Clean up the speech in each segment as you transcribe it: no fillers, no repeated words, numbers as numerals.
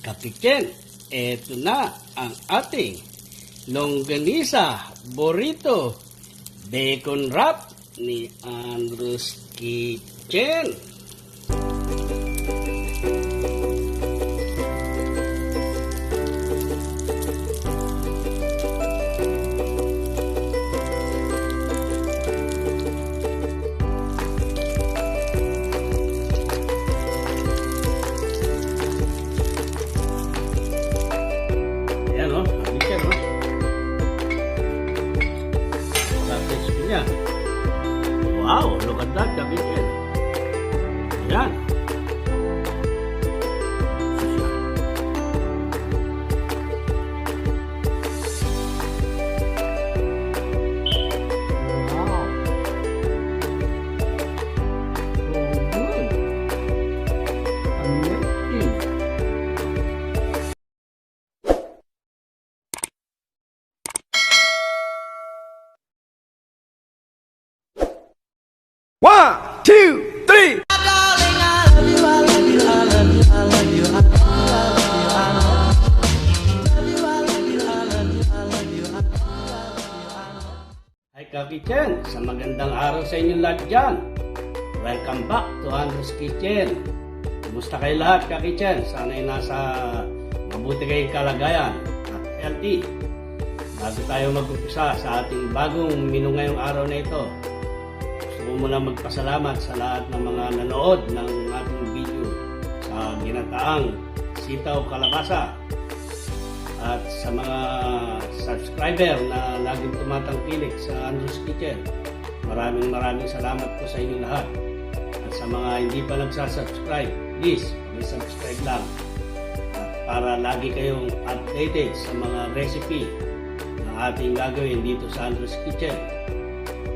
Kapitchen, eto na ang ating longganisa, burrito, bacon wrap ni Andrew's Kitchen. Wow, look at that, Kapitchen. Ayan. Wow. So good. Amazing. One, two, three. Hi Kapitchen, sa magandang araw sa inyo lahat dyan. Welcome back to Andrew's Kitchen. Kumusta kayo lahat Kapitchen? Sana'y nasa mabuti kayong kalagayan at healthy. Bago tayo mag-umpisa sa ating bagong menu ngayong araw na ito, gusto ko muna magpasalamat sa lahat ng mga nanood ng ating video sa ginataang sitaw kalabasa at sa mga subscriber na laging tumatangkilik sa Andrew's Kitchen. Maraming salamat po sa inyo lahat. At sa mga hindi pa nagsasubscribe, please, subscribe lang. At para lagi kayong updated sa mga recipe na ating gagawin dito sa Andrew's Kitchen.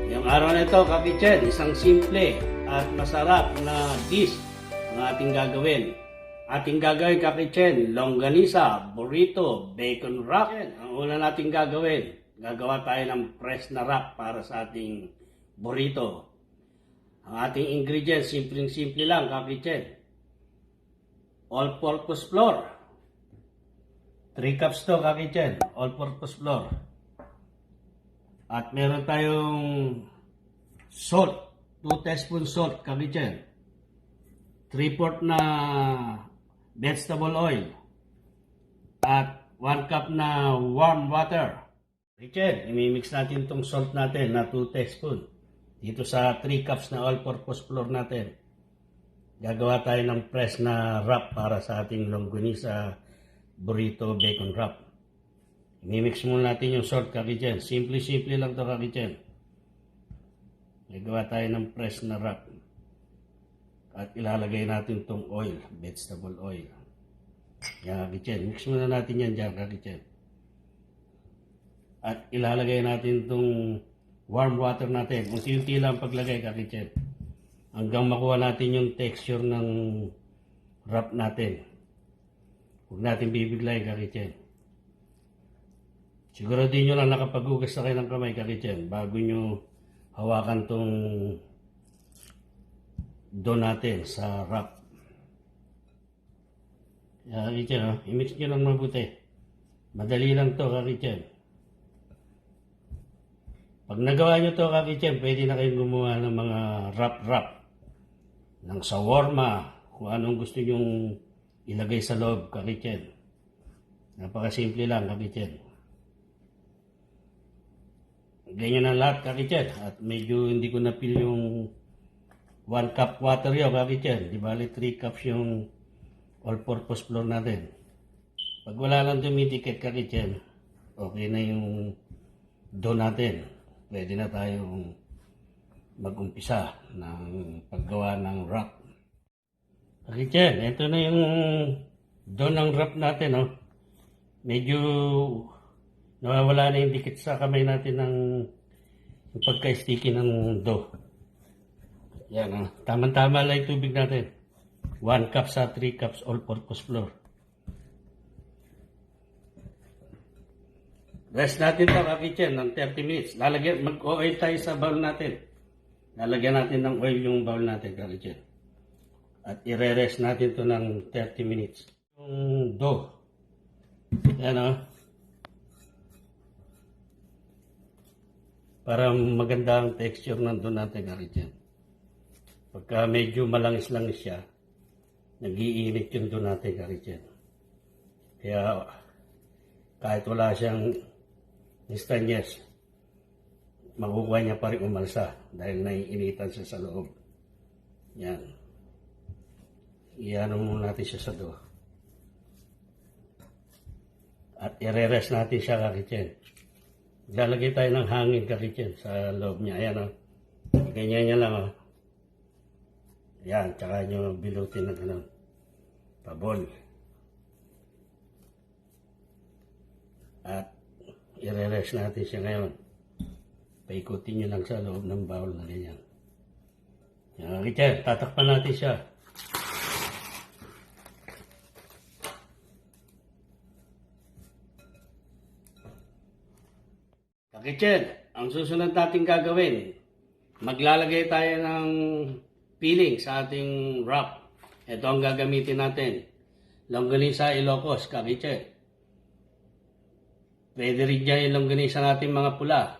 Yung araw na ito, Kapitchen, isang simple at masarap na dish ang ating gagawin. Ating gagawin, Kapitchen, longganisa, burrito, bacon wrap. Ang una nating gagawin, gagawa tayo ng fresh na wrap para sa ating burrito. Ang ating ingredients, simpleng-simple lang, Kapitchen. All-purpose flour. 3 cups to, Kapitchen, all-purpose flour. At meron tayong salt, 2 teaspoons salt, Kapitchen. 3/4 na vegetable oil. At 1 cup na warm water. Kapitchen, imimix natin itong salt natin na 2 teaspoon. Dito sa 3 cups na all-purpose flour natin. Gagawa tayo ng fresh na wrap para sa ating longganisa burrito bacon wrap. Imimix muna natin yung salt, Kapitchen. Simple lang to, Kapitchen. Gagawa tayo ng fresh na wrap. At ilalagay natin itong oil, vegetable oil. Yan, Kapitchen. Mix muna natin yan dyan, Kapitchen. At ilalagay natin itong warm water natin. Unti-unti lang paglagay, Kapitchen. Hanggang makuha natin yung texture ng wrap natin. Huwag natin bibiglayin, Kapitchen. Siguro din nyo lang nakapaghugas na kayo ng kamay, Kapitchen, bago nyo hawakan tong dough natin sa wrap. Kapitchen, i-mix nyo lang mabuti. Madali lang to, Kapitchen. Pag nagawa nyo to, Kapitchen, pwede na kayong gumawa ng mga wrap ng shawarma, kung anong gusto nyong ilagay sa loob, Kapitchen. Napakasimple lang, Kapitchen. Ganyan ang lahat, Kapitchen. At medyo hindi ko napil yung 1 cup water yun, Kapitchen. Di bali 3 cups yung all-purpose flour natin. Pag wala lang tumitikit, Kapitchen, okay na yung dough natin. Pwede na tayong mag-umpisa ng paggawa ng wrap. Kapitchen, ito na yung dough ng wrap natin. Oh. Medyo nawawala na yung dikit sa kamay natin ng pagka-sticky ng dough. Yan, tama-tama lang yung tubig natin. 1 cup sa 3 cups all-purpose flour. Rest natin ito, Kapitchen, ng 30 minutes. Mag-oil tayo sa bowl natin. Lalagyan natin ng oil yung bowl natin, Kapitchen. At i-rest natin ito ng 30 minutes. Dough. Yan o. Para maganda ang texture ng dough natin, Karichen. Pagka medyo malangis-langis siya, nag-iinit yung dough natin, Karichen. Kaya kahit wala siyang instanyes, makukuha niya pa rin umalsa dahil naiinitan siya sa loob. Yan. Iano muna natin siya sa dough. At i-rest natin siya, Karichen. Lalagay tayo ng hangin, Karichen, sa loob niya. Ayan o. Ganyan niya lang o. Ayan, tsaka nyo bilutin ng ganun. Pabol. At i-rest natin siya ngayon. Paikutin nyo lang sa loob ng bowl na ganyan. Ayan, Karichen, tatakpan natin siya. Karichen, ang susunod natin gagawin, maglalagay tayo ng filling sa ating wrap. Ito ang gagamitin natin. Longganisa Ilocos, Karichen. Pwede rin dyan yung longganisa natin mga pula.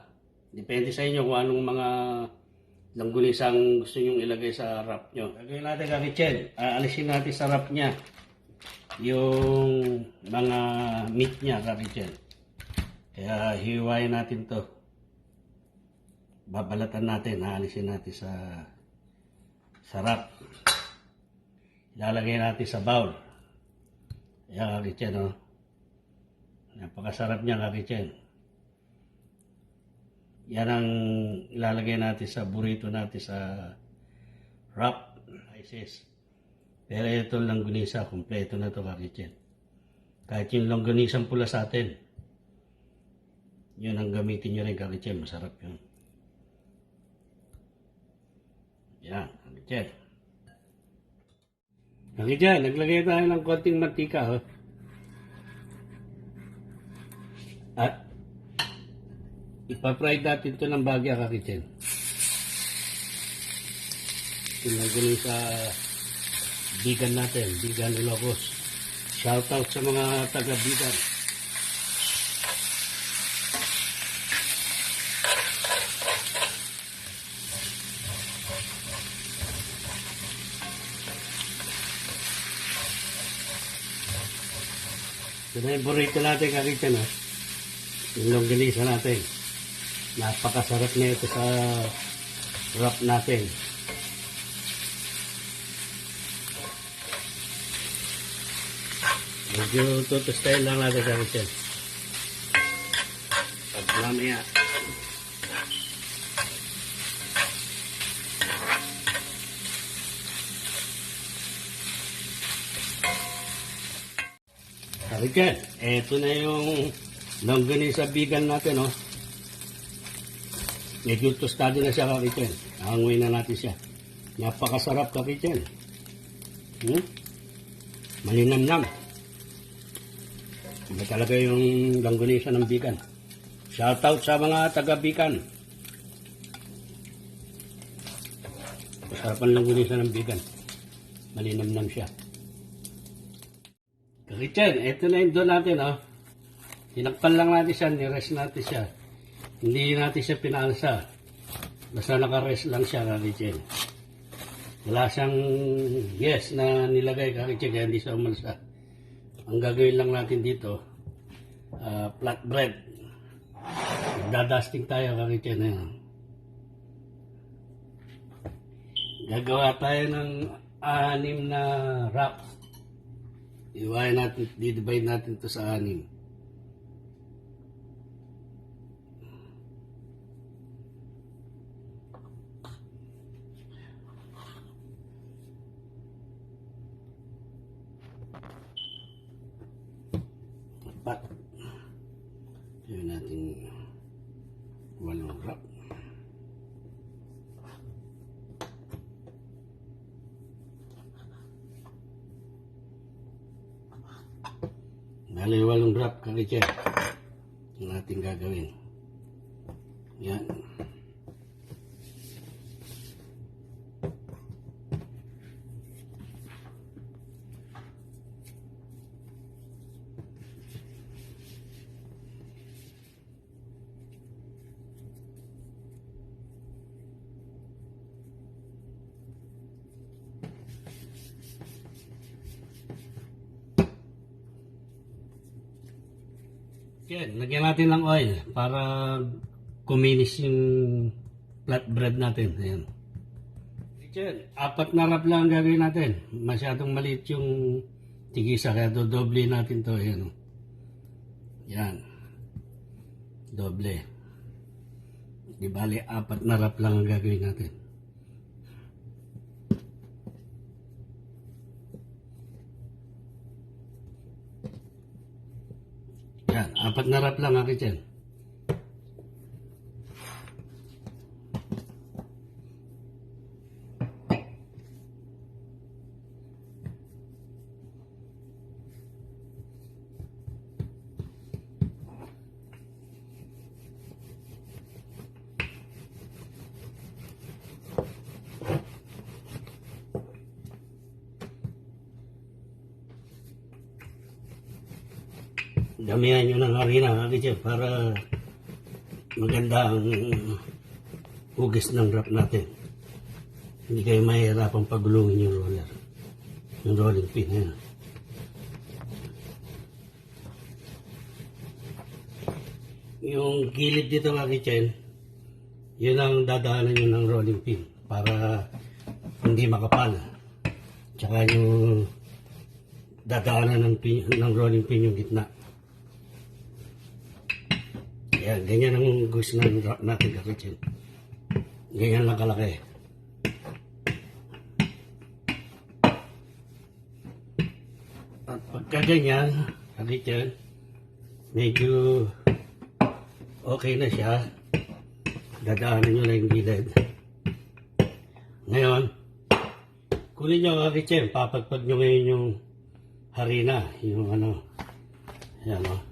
Depende sa inyo kung anong mga longganisa ang gusto nyong ilagay sa wrap nyo. Gagawin natin, Karichen. Alisin natin sa wrap niya yung mga meat niya, Karichen. Kaya hiwain natin to. Babalatan natin, haalisin natin sa sarap. Ilalagay natin sa bowl. Ayan, Karichen, oh. Napakasarap niya, Karichen. Yan ang ilalagay natin sa burrito natin sa wrap. Isis. Pero ito longganisa, kompleto na to, Karichen. Kahit yung longganisang pula sa atin, yun ang gamitin nyo rin, Karichen. Masarap yun. Yan, Karichen. Karichen, naglagay tayo ng konting mantika. Oh. At ipapry natin ito ng bagya, Karichen. Tinagulong sa bigan natin, bigan Ilocos. Shoutout sa mga taga-bigan. Ito na yung burrito natin, Karichen, ha? Yung longganisa natin. Napakasarap na ito sa wrap natin. Medyo tutustayin lang natin, Karichen. At mamaya. Karichen, eto na yung longganisa bigan natin, oh. Medyo tostado na siya, Karichen. Hanguin na natin siya. Napakasarap, Karichen. Malinamnam. Iba talaga yung longganisa ng bigan. Shoutout sa mga taga-bigan. Masarap ang longganisa ng bigan. Malinamnam siya. Karichen, ito na yung dough natin, oh. Tinakpan lang natin siya, nirest natin siya. Hindi natin siya pinalsa. Basta naka-rest lang siya, Karichen. Wala siyang yes na nilagay, Karichen, kaya hindi siya umalsa. Ang gagawin lang natin dito, flatbread. Dadusting tayo, Karichen. Gagawa tayo ng 6 na wrap. Iwain natin, di-divide natin ito sa 6. Apat. Iwain natin 8 wrap. Bali, 8 wrap, Karichen. Ang ating gagawin. Yan. Yan, lagyan natin ng oil para kuminis yung flatbread natin. Ayan. Yan, 4 na wrap lang ang gagawin natin. Masyadong maliit yung tigisa kaya doble natin to. Ayan. Yan. Doble. Di bali 4 na wrap lang ang gagawin natin. Yan, 4 na wrap lang akin dyan. Damihan nyo ng harina kakitsin para maganda ang hugis ng wrap natin. Hindi kayo mahirapang pagulungin yung roller. Yung rolling pin. Yan. Yung gilid dito kakitsin, yun ang dadaanan nyo ng rolling pin para hindi makapal. Tsaka yung dadaanan ng rolling pin yung gitna. Yan, ganyan ang gusto ng wrap natin kakitsin. Ganyan lang kalaki. At pagka ganyan, kakitsin, medyo okay na siya. Dadaanan nyo lang yung gilid. Ngayon, kunin nyo kakitsin, papagpag nyo ngayon yung harina, yung ano, yan o.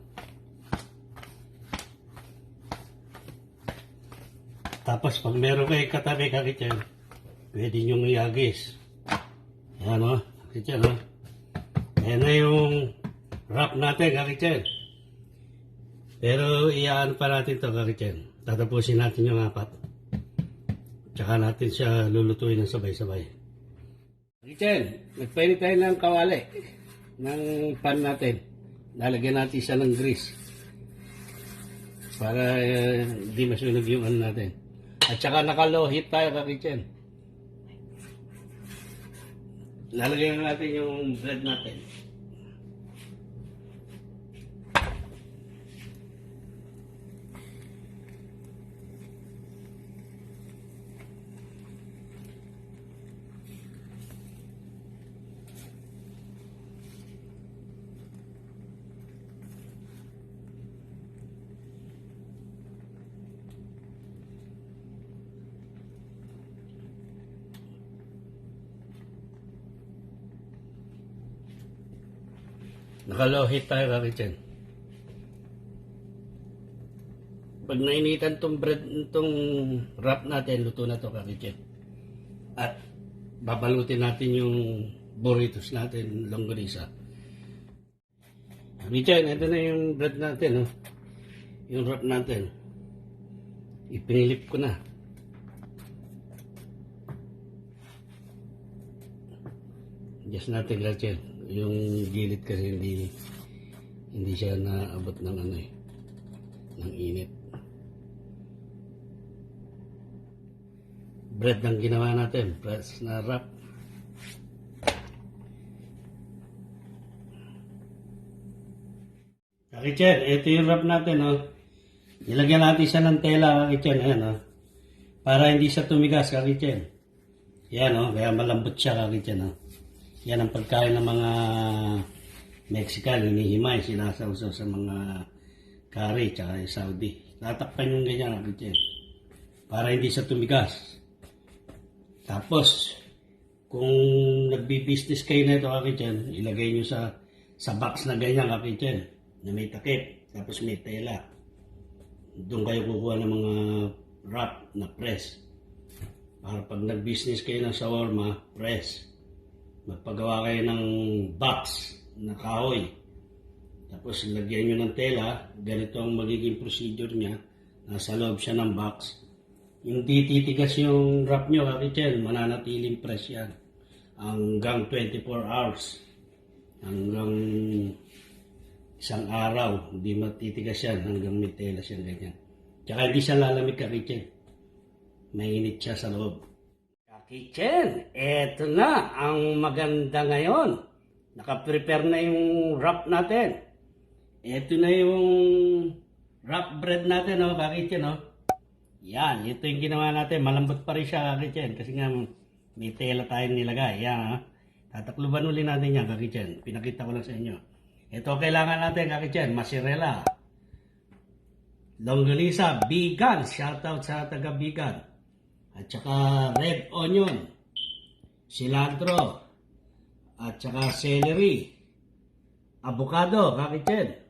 Tapos pag meron kayo katabi kakitsin, pwede nyo iagis. Yan o, kakitsin o. Yan na yung wrap natin kakitsin. Pero iyaan pa natin to kakitsin. Tatapusin natin yung 4. Tsaka natin siya lulutuin ng sabay-sabay. Kakitsin, nagpainit tayo ng kawali ng pan natin. Lalagyan natin siya ng grease. Para hindi masunog yung ano natin. At saka naka-low heat tayo kakitsin. Lalagyan natin yung bread natin. Naka-low heat tayo kakitsin. Pag nainitan tong bread, itong wrap natin, luto na to kakitsin. At babalutin natin yung burritos natin, longganisa. Kakitsin, ito na yung bread natin, oh. Yung wrap natin. Ipinilip ko na. Adjust natin kakitsin. Yung gilid kasi hindi siya naabot ng ano eh, ng init. Bread ang ginawa natin, press na wrap. Kakitsin, ito yung wrap natin, oh. Nilagyan natin siya ng tela, kakitsin, ayan, oh. Para hindi siya tumigas, kakitsin. Yan, oh, kaya malambot siya, kakitsin, oh. Yan ang pagkain ng mga Mexican, hinihimay, sinasawsaw sa mga curry, tsaka Saudi. Tatakpan yung ganyan, kakitsin, para hindi siya tumigas. Tapos, kung nagbi-business kayo na ito, kakitsin, ilagay nyo sa box na ganyan, kakitsin, na may takip, tapos may tela. Doon kayo kukuha ng mga wrap na press. Para pag nag-business kayo ng shawarma, press. Magpagawa kayo ng box na kahoy. Tapos lagyan nyo ng tela. Ganito ang magiging procedure niya. Nasa loob siya ng box. Hindi titigas yung wrap nyo, kakitsin. Mananatiling press yan. Hanggang 24 hours. Hanggang isang araw, hindi matitigas yan hanggang may tela siya ganyan. Tsaka hindi siya lalamig ka-kitchen. Mainit siya sa loob. Ka-kitchen, eto na ang maganda ngayon. Naka-prepare na yung wrap natin. Eto na yung wrap bread natin, oh, ka-kitchen, oh. Yan, ito yung ginawa natin. Malambot pa rin siya, ka-kitchen, kasi nga may tela tayong nilagay. Yan, ha. Tatakluban ulit natin yan, ka-kitchen. Pinakita ko lang sa inyo. Ito kailangan natin, ka-kitchen. Mozzarella, longganisa, vegan. Shoutout sa taga-vegan. At saka red onion, cilantro, at saka celery, avocado, ka-kitchen.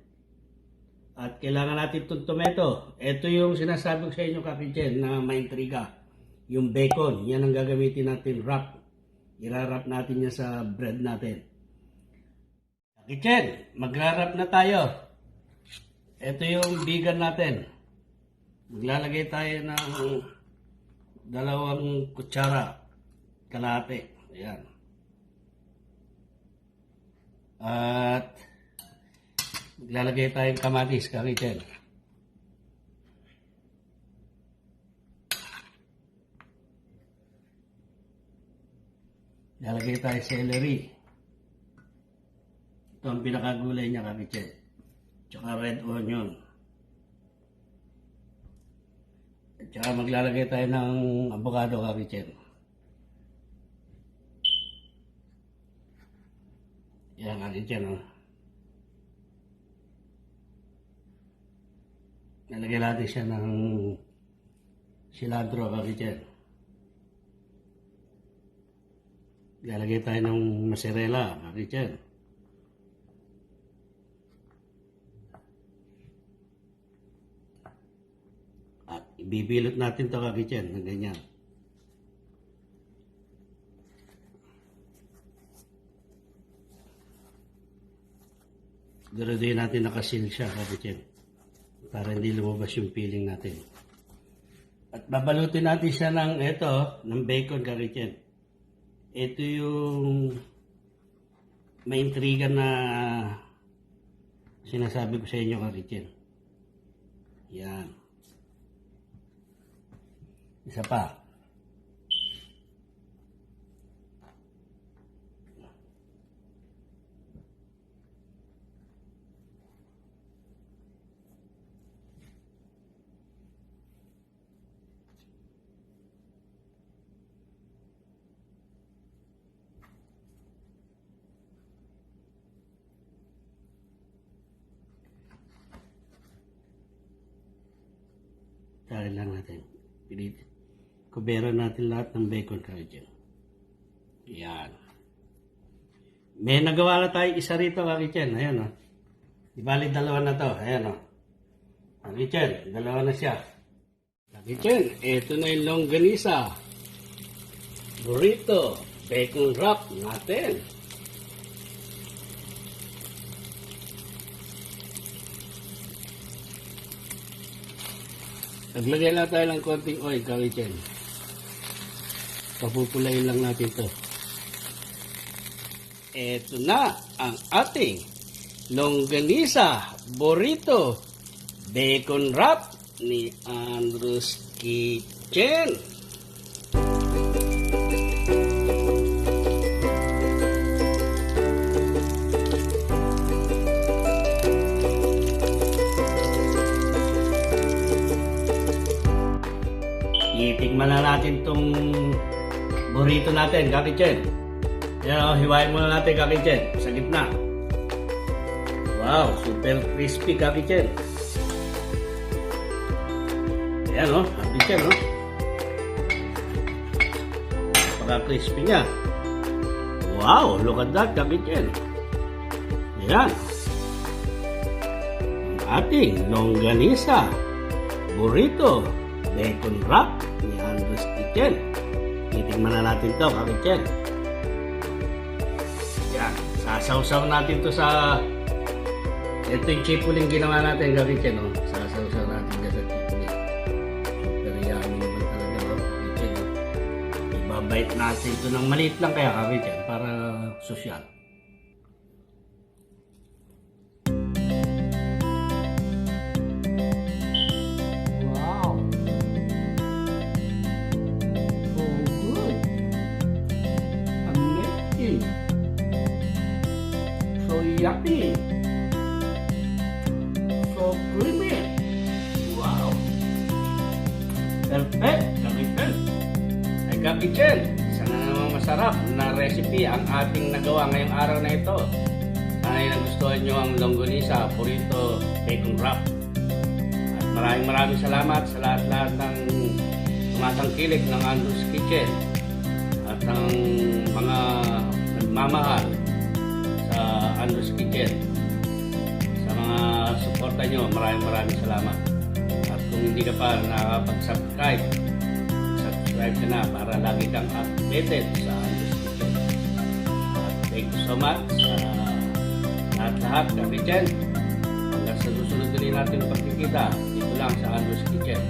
At kailangan natin itong tomato. Ito yung sinasabi ko sa inyo, ka-kitchen, na maintriga. Yung bacon, yan ang gagamitin natin wrap. Irarap natin yan sa bread natin. Ka-kitchen, magra-wrap na tayo. Ito yung vegan natin. Maglalagay tayo ng 2 kutsara kalahati. Ayan. At maglalagay tayong kamatis, ka-kitchen. Lalagay tayo celery. Ito ang pinakagulay niya, ka-kitchen. Tsaka red onion. At saka maglalagay tayo ng avocado, ka-kitchen. Yan, ka-kitchen, oh. Lalagay natin siya ng cilantro, ka-kitchen. Lalagay tayo ng mozzarella, ka-kitchen. At ibibilot natin ito, ka-kitchen, ng ganyan. Siguraduhin natin nakasil siya, ka-kitchen, para hindi lumabas yung peeling natin. At babalutin natin siya ng ng bacon, ka-kitchen. Ito yung may intriga na sinasabi ko sa inyo, ka-kitchen. Yan. Isa pa. Tari lang natin. Kubera natin lahat ng bacon, ka-kitchen. Yan. May nagawa na tayo isa rito, ka-kitchen. Ayan, oh. Ibalik 2 na to. Ayan, oh. Ka-kitchen, 2 na siya. Ka-kitchen, ito na yung longganisa, burrito, bacon wrap natin. Naglagay lang tayo ng konting oil, ka-kitchen. Papupulayin lang natin to. Ito na ang ating longganisa, burrito, bacon wrap ni Andrew's Kitchen. Itikman na natin itong burrito natin, ka-kitchen. Yan, hiwain muna natin, ka-kitchen, sa gitna. Wow, super crispy, ka-kitchen. Ayan, oh, ka-kitchen, oh. Pagka-crispy niya. Wow, look at that, ka-kitchen. Ayan. Ang ating longganisa, burrito, bacon wrap ni Andrew's Kitchen. Titingnan na natin to, ka-kitchen. Yan, sasawsaw natin to sa ito yung chipuling ginawa natin, ka-kitchen, oh. Sasawsaw natin dyan sa chipuling. Super yummy naman talaga, oh, ka-kitchen, oh. Ibabite natin ito ng maliit lang kaya, ka-kitchen, para sosyal. Kitchen, sana namang masarap na recipe ang ating nagawa ngayong araw na ito. Sana nagustuhan nyo ang longganisa, burrito, bacon wrap. At maraming salamat sa lahat-lahat ng tumatangkilik ng Andrew's Kitchen at ang mga nagmamahal sa Andrew's Kitchen. Sa mga suporta nyo, maraming salamat. At kung hindi ka pa nakapag-subscribe, subscribe ka na para lagi kang updated sa Andrew's Kitchen. At thank you so much sa lahat-lahat ka Kitchen. Hanggang sa susunod din natin pagkikita dito lang sa Andrew's Kitchen.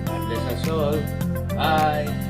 God bless us all. Bye!